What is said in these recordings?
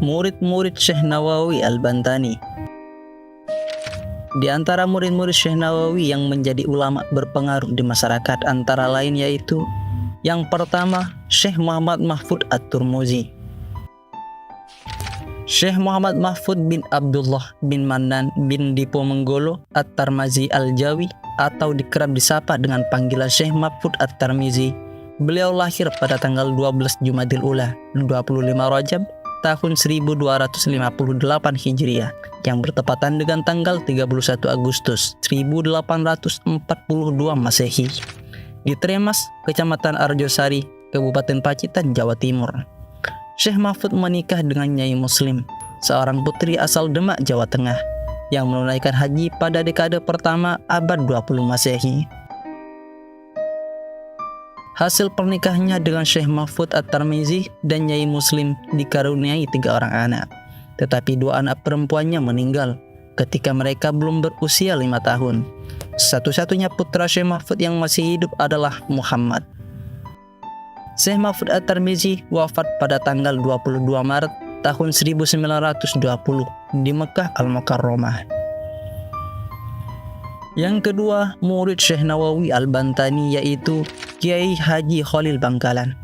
Murid-murid Syekh Nawawi Al-Bantani. Di antara murid-murid Syekh Nawawi yang menjadi ulama berpengaruh di masyarakat antara lain yaitu yang pertama, Syekh Muhammad Mahfud At-Turmuzi. Syekh Muhammad Mahfud bin Abdullah bin Mannan bin Dipo Menggolo At-Tarmazi Al-Jawi atau dikerap disapa dengan panggilan Syekh Mahfud At-Tarmizi. Beliau lahir pada tanggal 12 Jumadil Ula 25 Rajab tahun 1258 Hijriah yang bertepatan dengan tanggal 31 Agustus 1842 Masehi di Tremas, Kecamatan Arjosari, Kabupaten Pacitan, Jawa Timur. Syekh Mahfud menikah dengan Nyai Muslim, seorang putri asal Demak, Jawa Tengah, yang menunaikan haji pada dekade pertama abad 20 Masehi. Hasil pernikahannya dengan Syekh Mahfud At-Tarmizi dan Nyai Muslim dikaruniai 3 orang anak, tetapi 2 anak perempuannya meninggal ketika mereka belum berusia 5 tahun. Satu-satunya putra Syekh Mahfud yang masih hidup adalah Muhammad. Syekh Mahfud At-Tarmizi wafat pada tanggal 22 Maret tahun 1920 di Mekah Al-Mukarramah. Yang kedua, murid Syekh Nawawi Al-Bantani yaitu Kiai Haji Khalil Bangkalan.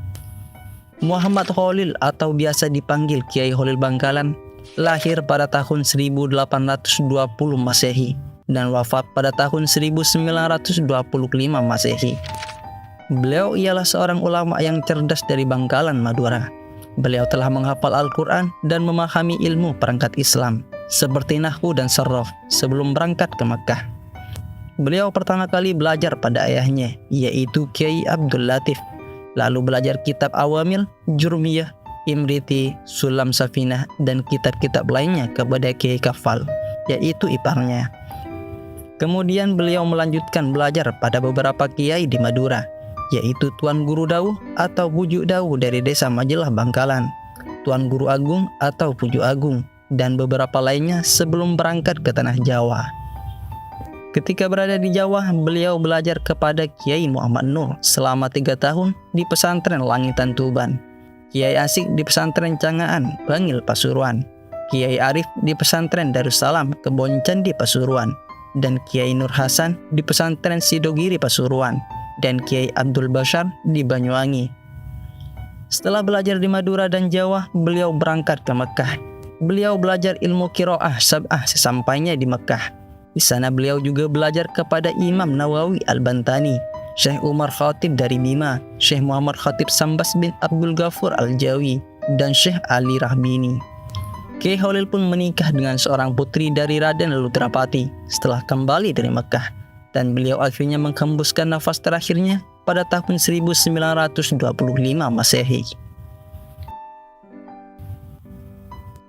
Muhammad Khalil atau biasa dipanggil Kiai Khalil Bangkalan lahir pada tahun 1820 Masehi dan wafat pada tahun 1925 Masehi. Beliau ialah seorang ulama yang cerdas dari Bangkalan, Madura. Beliau telah menghafal Al-Quran dan memahami ilmu perangkat Islam seperti nahwu dan sarraf sebelum berangkat ke Makkah. Beliau pertama kali belajar pada ayahnya, yaitu Kiai Abdul Latif, lalu belajar kitab Awamil, Jurmiyah, Imriti, Sulam Safinah, dan kitab-kitab lainnya kepada Kiai Kafal, yaitu iparnya. Kemudian beliau melanjutkan belajar pada beberapa kiai di Madura, yaitu Tuan Guru Dawuh atau Pujuk Dawuh dari desa Majelah Bangkalan, Tuan Guru Agung atau Pujuk Agung, dan beberapa lainnya sebelum berangkat ke Tanah Jawa. Ketika berada di Jawa, beliau belajar kepada Kiai Muhammad Nur selama 3 tahun di pesantren Langitan Tuban, Kiai Asik di pesantren Cangaan, Bangil, Pasuruan, Kiai Arif di pesantren Darussalam, Kebon Candi, Pasuruan, dan Kiai Nur Hasan di pesantren Sidogiri, Pasuruan, dan Kiai Abdul Bashar di Banyuwangi. Setelah belajar di Madura dan Jawa, beliau berangkat ke Mekah. Beliau belajar ilmu qiraah sab'ah sesampainya di Mekah. Di sana beliau juga belajar kepada Imam Nawawi Al-Bantani, Syekh Umar Khatib dari Bima, Syekh Muhammad Khatib Sambas bin Abdul Ghafur Al-Jawi, dan Syekh Ali Rahmini. Kiai Khalil pun menikah dengan seorang putri dari Raden Lutrapati setelah kembali dari Mekah, dan beliau akhirnya menghembuskan nafas terakhirnya pada tahun 1925 Masehi.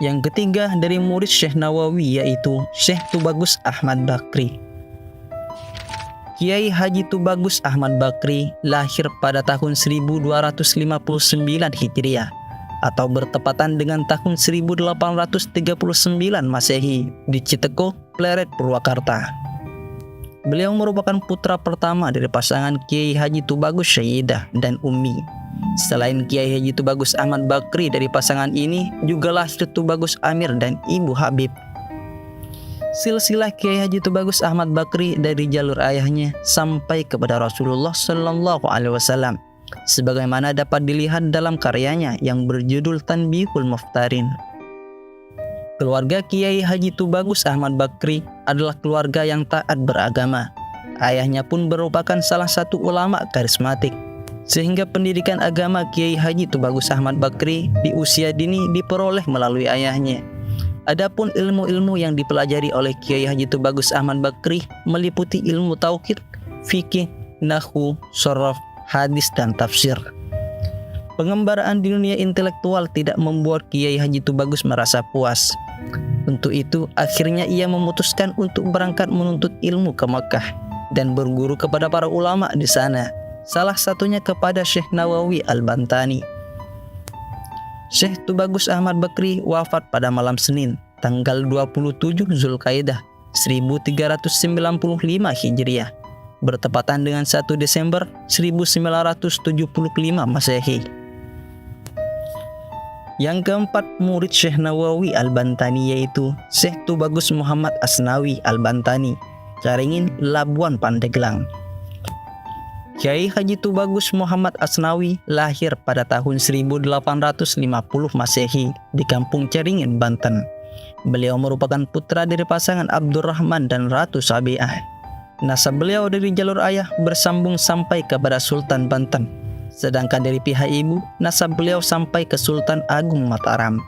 Yang ketiga dari murid Syekh Nawawi yaitu Syekh Tubagus Ahmad Bakri. Kiai Haji Tubagus Ahmad Bakri lahir pada tahun 1259 Hijriah atau bertepatan dengan tahun 1839 Masehi di Citeko, Pleret, Purwakarta. Beliau merupakan putra pertama dari pasangan Kiai Haji Tubagus Syaidah dan Ummi. Selain Kiai Haji Tubagus Ahmad Bakri dari pasangan ini, juga lahir Tubagus Amir dan Ibu Habib. Silsilah Kiai Haji Tubagus Ahmad Bakri dari jalur ayahnya sampai kepada Rasulullah Shallallahu Alaihi Wasallam, sebagaimana dapat dilihat dalam karyanya yang berjudul Tanbihul Muftarin. Keluarga Kiai Haji Tubagus Ahmad Bakri adalah keluarga yang taat beragama. Ayahnya pun merupakan salah satu ulama karismatik, sehingga pendidikan agama Kiai Haji Tubagus Ahmad Bakri di usia dini diperoleh melalui ayahnya. Adapun ilmu-ilmu yang dipelajari oleh Kiai Haji Tubagus Ahmad Bakri meliputi ilmu tauhid, fikih, nahwu, sharaf, hadis, dan tafsir. Pengembaraan di dunia intelektual tidak membuat Kiai Haji Tubagus merasa puas. Untuk itu, akhirnya ia memutuskan untuk berangkat menuntut ilmu ke Makkah dan berguru kepada para ulama di sana, salah satunya kepada Syekh Nawawi Al-Bantani. Syekh Tubagus Ahmad Bakri wafat pada malam Senin, tanggal 27 Zulkaidah 1395 Hijriah, bertepatan dengan 1 Desember 1975 Masehi. Yang keempat, murid Syekh Nawawi Al-Bantani yaitu Syekh Tubagus Muhammad Asnawi Al-Bantani, Caringin, Labuan Pandeglang. Kiai Haji Tubagus Muhammad Asnawi lahir pada tahun 1850 Masehi di Kampung Caringin, Banten. Beliau merupakan putra dari pasangan Abdurrahman dan Ratu Sabiah. Nasab beliau dari jalur ayah bersambung sampai kepada Sultan Banten, sedangkan dari pihak ibu, nasab beliau sampai ke Sultan Agung Mataram.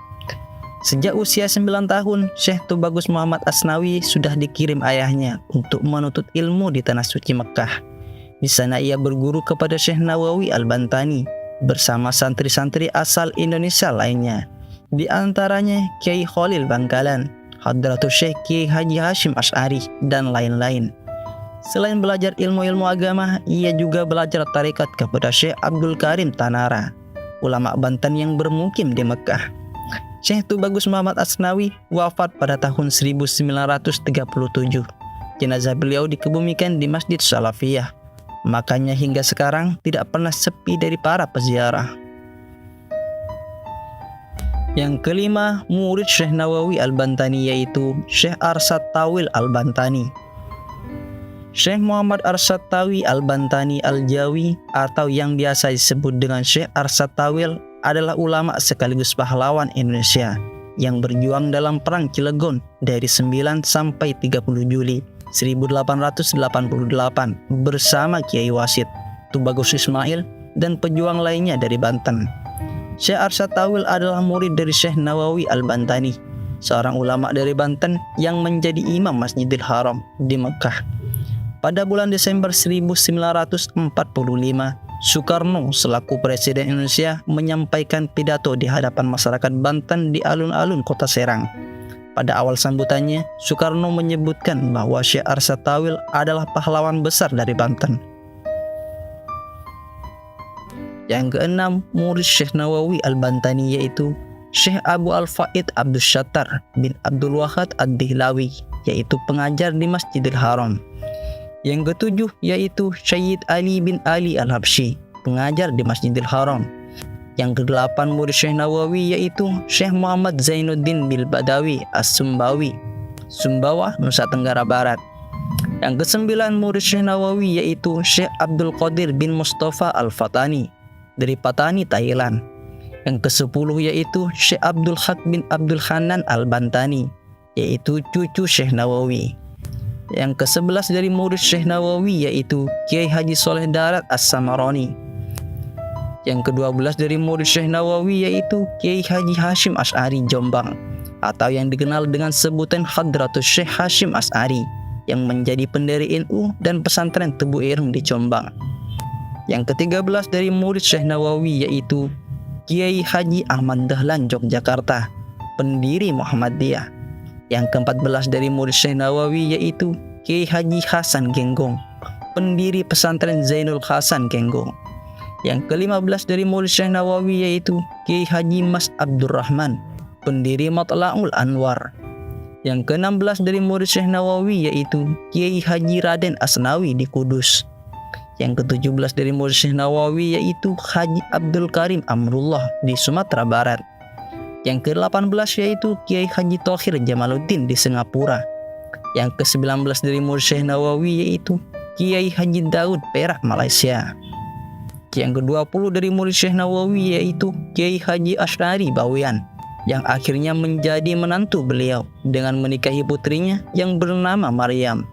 Sejak usia 9 tahun, Syekh Tubagus Muhammad Asnawi sudah dikirim ayahnya untuk menuntut ilmu di Tanah Suci Mekah. Di sana ia berguru kepada Syekh Nawawi Al-Bantani bersama santri-santri asal Indonesia lainnya, di antaranya Kiai Khalil Bangkalan, Hadratus Syekh Kiai Haji Hashim Asy'ari, dan lain-lain. Selain belajar ilmu-ilmu agama, ia juga belajar tarekat kepada Syekh Abdul Karim Tanara, ulama Banten yang bermukim di Mekah. Syekh Tubagus Muhammad Asnawi wafat pada tahun 1937. Jenazah beliau dikebumikan di Masjid Salafiyah. Makanya hingga sekarang tidak pernah sepi dari para peziarah. Yang kelima, murid Syekh Nawawi Al-Bantani yaitu Syekh Arsyad Tawil Al-Bantani. Syekh Muhammad Arsyad Tawil Al-Bantani Al-Jawi atau yang biasa disebut dengan Syekh Arsyad Tawil adalah ulama sekaligus pahlawan Indonesia yang berjuang dalam Perang Cilegon dari 9 sampai 30 Juli 1888 bersama Kiai Wasid, Tubagus Ismail, dan pejuang lainnya dari Banten. Syekh Arsyad Tawil adalah murid dari Syekh Nawawi Al-Bantani, seorang ulama dari Banten yang menjadi imam Masjidil Haram di Mekah. Pada bulan Desember 1945, Soekarno selaku Presiden Indonesia menyampaikan pidato di hadapan masyarakat Banten di alun-alun kota Serang. Pada awal sambutannya, Soekarno menyebutkan bahwa Syekh Arsyad Tawil adalah pahlawan besar dari Banten. Yang keenam, murid Syekh Nawawi Al-Bantani yaitu Syekh Abu Al-Faid Abdus Syattar bin Abdul Wahad Ad-Dihlawi, yaitu pengajar di Masjidil Haram. Yang ketujuh yaitu Syed Ali bin Ali Al-Habsyi, pengajar di Masjidil Haram. Yang kedelapan, murid Syekh Nawawi yaitu Syekh Muhammad Zainuddin bil Badawi As-Sumbawi, Sumbawa, Nusa Tenggara Barat. Yang kesembilan, murid Syekh Nawawi yaitu Syekh Abdul Qadir bin Mustafa Al-Fatani dari Patani, Thailand. Yang kesepuluh yaitu Syekh Abdul Haq bin Abdul Hanan Al-Bantani, yaitu cucu Syekh Nawawi. Yang ke-11 dari murid Syekh Nawawi yaitu Kiai Haji Soleh Darat As-Samarani. Yang ke-12 dari murid Syekh Nawawi yaitu Kiai Haji Hashim Asy'ari Jombang, atau yang dikenal dengan sebutan Hadratus Syekh Hashim Asy'ari, yang menjadi pendiri NU dan pesantren Tebu Ireng di Jombang. Yang ke-13 dari murid Syekh Nawawi yaitu Kiai Haji Ahmad Dahlan Yogyakarta, pendiri Muhammadiyah. Yang ke-14 dari murid Syekh Nawawi yaitu Kiai Haji Hasan Genggong, pendiri pesantren Zainul Hasan Genggong. Yang ke-15 dari murid Syekh Nawawi yaitu Kiai Haji Mas Abdurrahman, pendiri Matla'ul Anwar. Yang ke-16 dari murid Syekh Nawawi yaitu Kiai Haji Raden Asnawi di Kudus. Yang ke-17 dari murid Syekh Nawawi yaitu Haji Abdul Karim Amrullah di Sumatera Barat. Yang ke-18 yaitu Kiai Haji Thohir Jamaluddin di Singapura. Yang ke-19 dari murid Syekh Nawawi yaitu Kiai Haji Daud Perak, Malaysia. Yang ke-20 dari murid Syekh Nawawi yaitu Kiai Haji Asy'ari Bawean, yang akhirnya menjadi menantu beliau dengan menikahi putrinya yang bernama Maryam.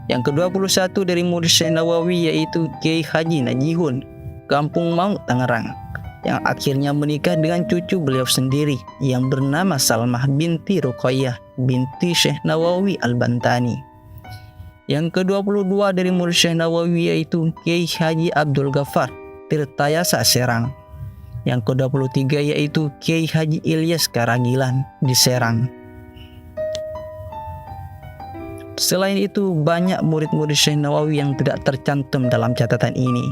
Yang ke-21 dari murid Syekh Nawawi yaitu Kiai Haji Najihun, Kampung Maung, Tangerang, yang akhirnya menikah dengan cucu beliau sendiri yang bernama Salmah binti Ruqayyah binti Syekh Nawawi Al-Bantani. Yang ke-22 dari murid Syekh Nawawi yaitu Kiai Haji Abdul Ghaffar Tirtayasa Serang. Yang ke-23 yaitu Kiai Haji Ilyas Karagilan di Serang. Selain itu, banyak murid-murid Syekh Nawawi yang tidak tercantum dalam catatan ini.